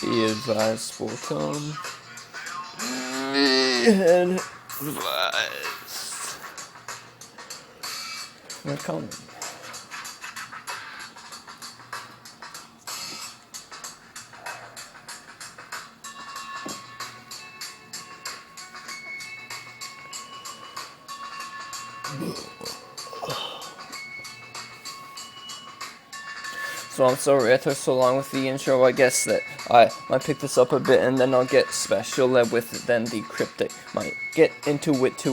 Be advised will come. Be advised. We're coming. So I'm sorry I took so long with the intro. I guess that I might pick this up a bit and then I'll get special with it. Then the cryptic might get into it.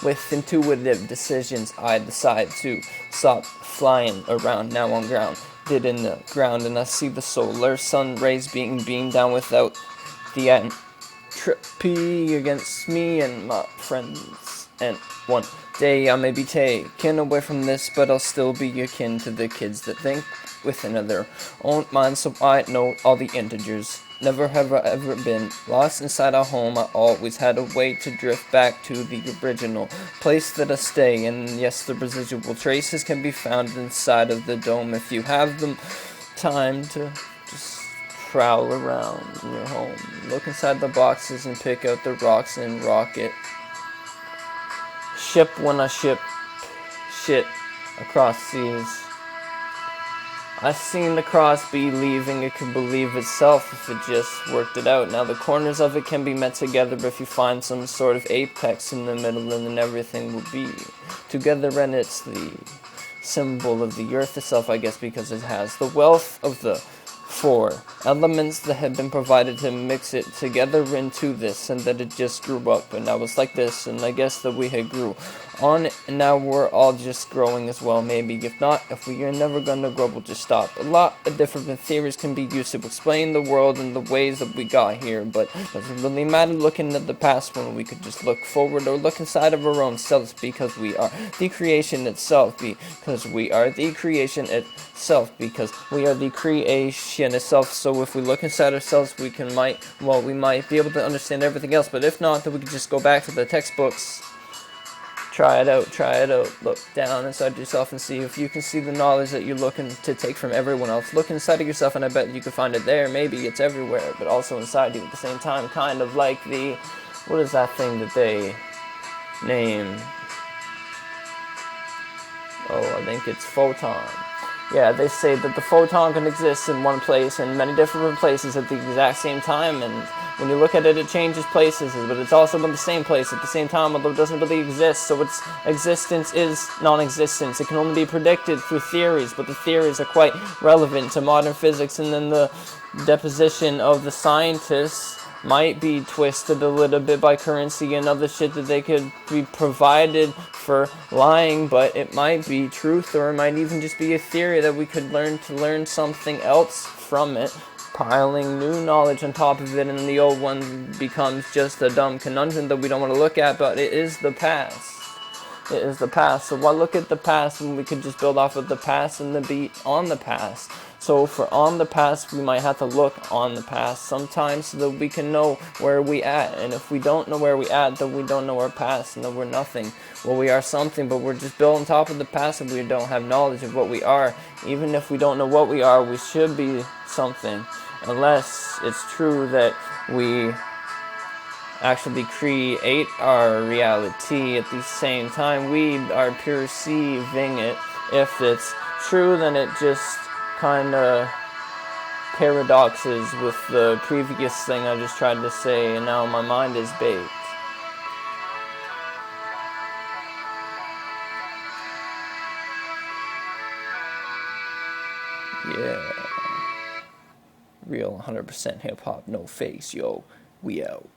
With intuitive decisions, I decide to stop flying around. Now on ground, did in the ground, and I see the solar sun rays being beamed down without the entropy against me and my friends. And one day I may be taken away from this, but I'll still be akin to the kids that think within their own mind. So I know all the integers. Never have I ever been lost inside a home. I always had a way to drift back to the original place that I stay. And yes, the residual traces can be found inside of the dome if you have the time to just prowl around in your home. Look inside the boxes and pick out the rocks and rock it. Ship when I ship shit across seas. I seen the cross believing it could believe itself if it just worked it out. Now the corners of it can be met together if you find some sort of apex in the middle, and then everything will be together. And it's the symbol of the earth itself, I guess, because it has the wealth of the 4 elements that have been provided to mix it together into this, and that it just grew up, and now it's like this, and I guess that we had grew on it, and now we're all just growing as well. Maybe if not, if we are never gonna grow, we'll just stop. A lot of different theories can be used to explain the world and the ways that we got here, but it doesn't really matter looking at the past when we could just look forward or look inside of our own selves, because we are the creation itself, because we are the creation itself, because we are the creation itself. So if we look inside ourselves, we might be able to understand everything else. But if not, then we can just go back to the textbooks. Try it out. Look down inside yourself and see if you can see the knowledge that you're looking to take from everyone else. Look inside of yourself, and I bet you can find it there. Maybe it's everywhere, but also inside you at the same time. Kind of like what is that thing that they name? I think it's photon. Yeah, they say that the photon can exist in one place and many different places at the exact same time, and when you look at it, it changes places, but it's also in the same place at the same time, although it doesn't really exist, so its existence is non-existence. It can only be predicted through theories, but the theories are quite relevant to modern physics, and then the deposition of the scientists might be twisted a little bit by currency and other shit that they could be provided for lying, but it might be truth, or it might even just be a theory that we could learn something else from it, piling new knowledge on top of it, and the old one becomes just a dumb conundrum that we don't want to look at, but it is the past. It is the past. So why look at the past when we could just build off of the past and then be on the past? So for on the past, we might have to look on the past sometimes so that we can know where we at. And if we don't know where we at, then we don't know our past, and then we're nothing. Well, we are something, but we're just built on top of the past, and we don't have knowledge of what we are. Even if we don't know what we are, we should be something. Unless it's true that we actually create our reality at the same time we are perceiving it. If it's true, then it just kind of paradoxes with the previous thing I just tried to say, and now my mind is baked. Yeah. Real 100% hip hop, no face, yo. We out.